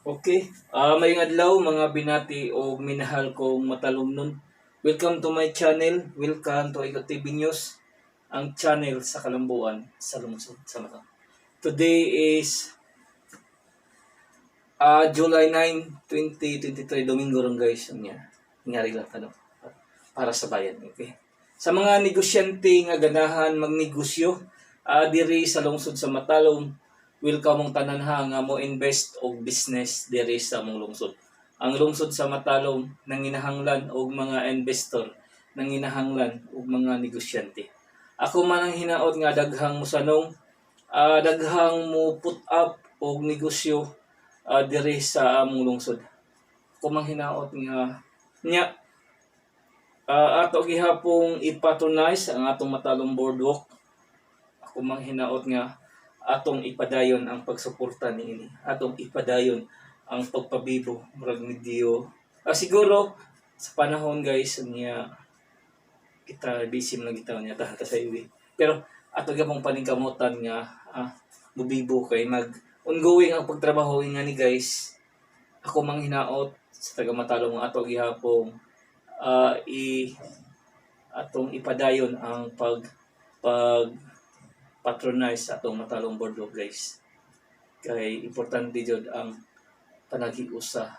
Okay. Mayong adlaw mga binati o minahal kong matalumnon. Welcome to my channel. Welcome to Ikot TV News, ang channel sa kalambuan sa lungsod sa Mata. Today is July 9, 2023, Domingo ron guys. Nangyari lang para sa bayan. Okay. Sa mga negosyante nga ganahan magnegosyo diri sa lungsod sa Matalom, welcome mong tanan nga mo invest og business diri sa mong lungsod. Ang lungsod sa Matalom nanginahanglan og mga investor, nanginahanglan og mga negosyante. Ako man ang hinaot nga daghang musanong, daghang mo put up og negosyo diri sa among lungsod. Ako man hinaot nga ato gihapong ipatronize ang atong Matalom Boardwalk. Ako man hinaot nga atong ipadayon ang pagsuporta niini, atong ipadayon ang pagpabibo murag medyo siguro sa panahon guys niya kita busy man gitaw niya ta sa iwi, pero ato gyapong paningkamutan nga mubibo kay mag ongoing ang pagtrabaho nga ni guys. Ako mang hinaot sa taga Matalom nga ato gihapong atong ipadayon ang pag patronize sa atong Matalom Boardwalk guys. Kay importante jud ang panagiusa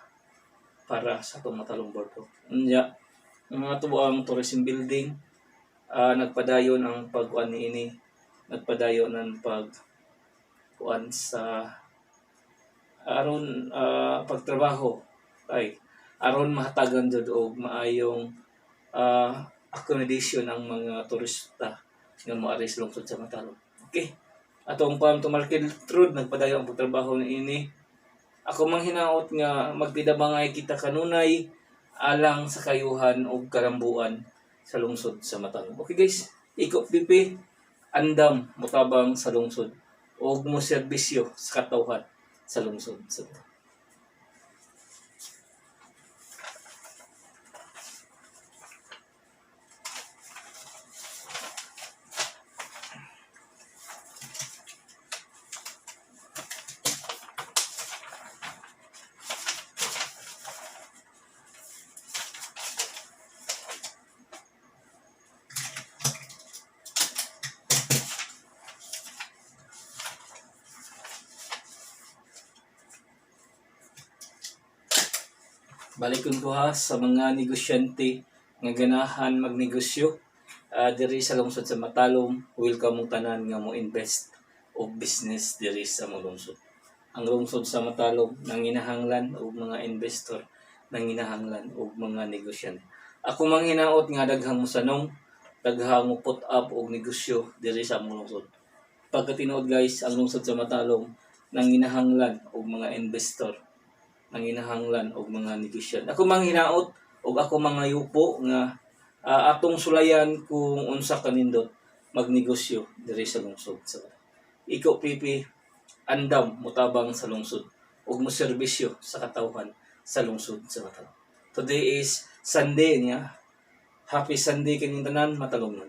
para sa atong Matalom Boardwalk. Unya, ang ato ang tourism building nagpadayon ang pagkuan niini, nagpadayon ang pagkuan sa aron pagtrabaho ay aron mahatagan jud og maayong accommodation ang mga turista nga moari sa lungsod sa Matalom. Okay. Atong farm to market road nagpadayon ang pagtrabaho niini. Ako mang hinaot nga magpidabangay kita kanunay alang sa kayuhan o karambuan sa lungsod sa Matalom. Okay guys, Ikot PP andam motabang sa lungsod o mo serbisyo sa katawhan sa lungsod sa Matalom. Balikon ko sa mga negosyante nga ganahan magnegosyo diri sa lungsod sa Matalom. Welcome mong tanan nga mo invest og business diri sa mong lungsod. Ang lungsod sa Matalom nanginahanglan og mga investor, nanginahanglan og mga negosyante. Ako mang hinaot nga daghang musanong, daghang mo put up og negosyo diri sa mong lungsod. Pagkatinuod guys, ang lungsod sa Matalom nanginahanglan og mga investor, nanginahanglan og mga negosyante. Ako mang hinaot og ako mga yupo nga atong sulayan kung unsa kanindot magnegosyo diri sa lungsod sa Ikot PP andam motabang sa lungsod ug mo serbisyo sa katawhan sa lungsod sa Matalom. Today is Sunday niya. Happy Sunday kining tanan Matalom.